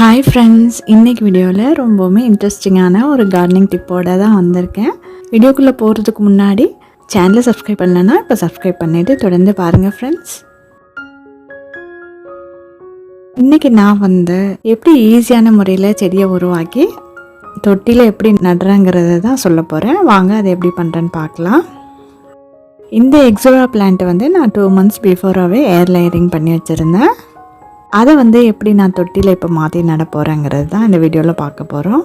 Hi friends, இன்றைக்கி வீடியோவில் ரொம்பவுமே இன்ட்ரெஸ்டிங்கான ஒரு கார்டனிங் டிப்போடு தான் வந்திருக்கேன். வீடியோக்குள்ளே போகிறதுக்கு முன்னாடி சேனலை சப்ஸ்கிரைப் பண்ணலைன்னா இப்போ சப்ஸ்கிரைப் பண்ணிவிட்டு தொடர்ந்து பாருங்கள் ஃப்ரெண்ட்ஸ். இன்றைக்கி நான் எப்படி ஈஸியான முறையில் செடியை உருவாக்கி தொட்டியில் எப்படி நடுறேங்கிறத தான் சொல்ல போகிறேன். வாங்க அதை எப்படி பண்ணுறேன்னு பார்க்கலாம். இந்த எக்ஸோரா பிளான்ட்டை நான் 2 months பிஃபோராகவே ஏர் லேயரிங் பண்ணி வச்சுருந்தேன். அதை எப்படி நான் தொட்டியில் இப்போ மாற்றி நட போகிறேங்கிறது தான் இந்த வீடியோவில் பார்க்க போகிறோம்.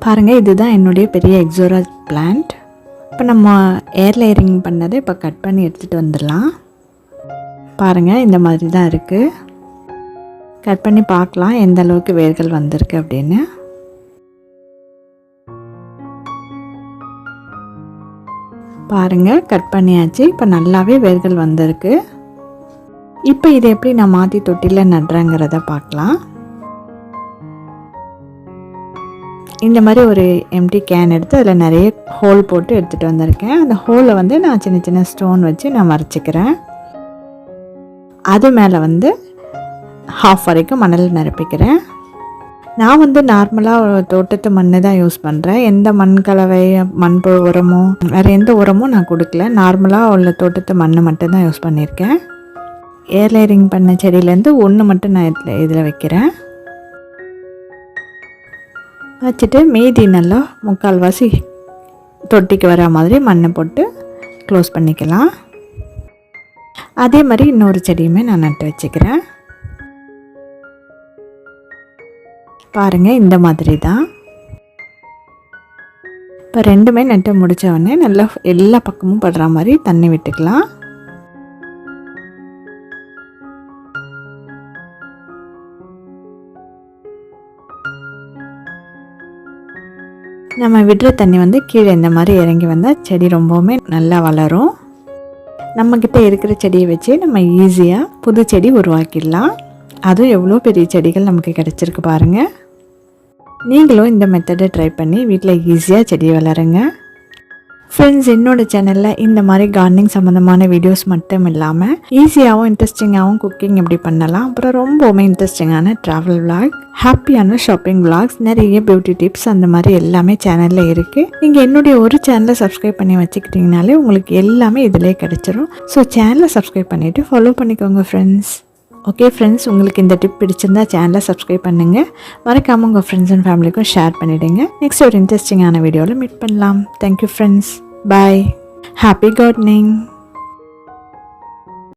பாருங்கள், இதுதான் என்னுடைய பெரிய எக்ஸோரா பிளான்ட். இப்போ நம்ம ஏர் லேயரிங் பண்ணதை இப்போ கட் பண்ணி எடுத்துகிட்டு வந்துடலாம். பாருங்கள், இந்த மாதிரி தான் இருக்குது. கட் பண்ணி பார்க்கலாம் எந்த அளவுக்கு வேர்கள் வந்திருக்கு அப்படின்னு. பாருங்கள், கட் பண்ணியாச்சு. இப்போ நல்லாவே வேர்கள் வந்திருக்கு. இப்போ இதை எப்படி நான் மாற்றி தொட்டியில் நடுறேங்கிறத பார்க்கலாம். இந்த மாதிரி ஒரு எம்டி கேன் எடுத்து அதில் நிறைய ஹோல் போட்டு எடுத்துகிட்டு வந்திருக்கேன். அந்த ஹோலை நான் சின்ன சின்ன ஸ்டோன் வச்சு நான் மறைச்சிக்கிறேன். அது மேலே 1/2 வரைக்கும் மணல் நிரப்பிக்கிறேன். நான் நார்மலாக தோட்டத்து மண் தான் யூஸ் பண்ணுறேன். எந்த மண் கலவை, மண்புழு உரமோ வேறு எந்த உரமும் நான் கொடுக்கல. நார்மலாக உள்ள தோட்டத்து மண் மட்டும் தான் யூஸ் பண்ணியிருக்கேன். ஏர் லேயரிங் பண்ண செடியிலேருந்து 1 மட்டும் நான் இதில் வைக்கிறேன். வச்சுட்டு மீதி நல்லா 3/4 தொட்டிக்கு வர மாதிரி மண்ணை போட்டு க்ளோஸ் பண்ணிக்கலாம். அதே மாதிரி இன்னொரு செடியுமே நான் நட்டு வச்சுக்கிறேன். பாருங்கள், இந்த மாதிரி தான். இப்போ 2மே நட்டு முடித்த உடனே நல்லா எல்லா பக்கமும் படுற மாதிரி தண்ணி விட்டுக்கலாம். நம்ம விடுற தண்ணி கீழே இந்த மாதிரி இறங்கி வந்தால் செடி ரொம்பவுமே நல்லா வளரும். நம்மக்கிட்ட இருக்கிற செடியை வச்சு நம்ம ஈஸியாக புது செடி உருவாக்கிடலாம். அதுவும் எவ்வளோ பெரிய செடிகள் நமக்கு கிடச்சிருக்கு பாருங்கள். நீங்களும் இந்த மெத்தடை ட்ரை பண்ணி வீட்டில் ஈஸியாக செடி வளருங்க. ஃப்ரெண்ட்ஸ், என்னோடய சேனலில் இந்த மாதிரி கார்டனிங் சம்மந்தமான வீடியோஸ் மட்டும் இல்லாமல் ஈஸியாகவும் இன்ட்ரெஸ்டிங்காகவும் குக்கிங் எப்படி பண்ணலாம், அப்புறம் ரொம்பவுமே இன்ட்ரெஸ்டிங்கான ட்ராவல் விளாக், ஹாப்பியான ஷாப்பிங் விளாக்ஸ், நிறைய பியூட்டி டிப்ஸ் அந்த மாதிரி எல்லாமே சேனலில் இருக்குது. நீங்கள் என்னுடைய ஒரு சேனலை சப்ஸ்கிரைப் பண்ணி வச்சுக்கிட்டிங்கனாலே உங்களுக்கு எல்லாமே இதிலே கிடச்சிரும். ஸோ சேனலை சப்ஸ்கிரைப் பண்ணிவிட்டு ஃபாலோ பண்ணிக்கோங்க ஃப்ரெண்ட்ஸ். ஓகே ஃப்ரெண்ட்ஸ், உங்களுக்கு இந்த டிப் பிடிச்சிருந்தா சேனலை சப்ஸ்கிரைப் பண்ணுங்கள். மறக்காமல் உங்கள் ஃப்ரெண்ட்ஸ் அண்ட் ஃபேமிலிக்கும் ஷேர் பண்ணிவிடுங்க. நெக்ஸ்ட் ஒரு இன்ட்ரெஸ்டிங்கான வீடியோவில் மீட் பண்ணலாம். Thank you friends. Bye. Happy gardening.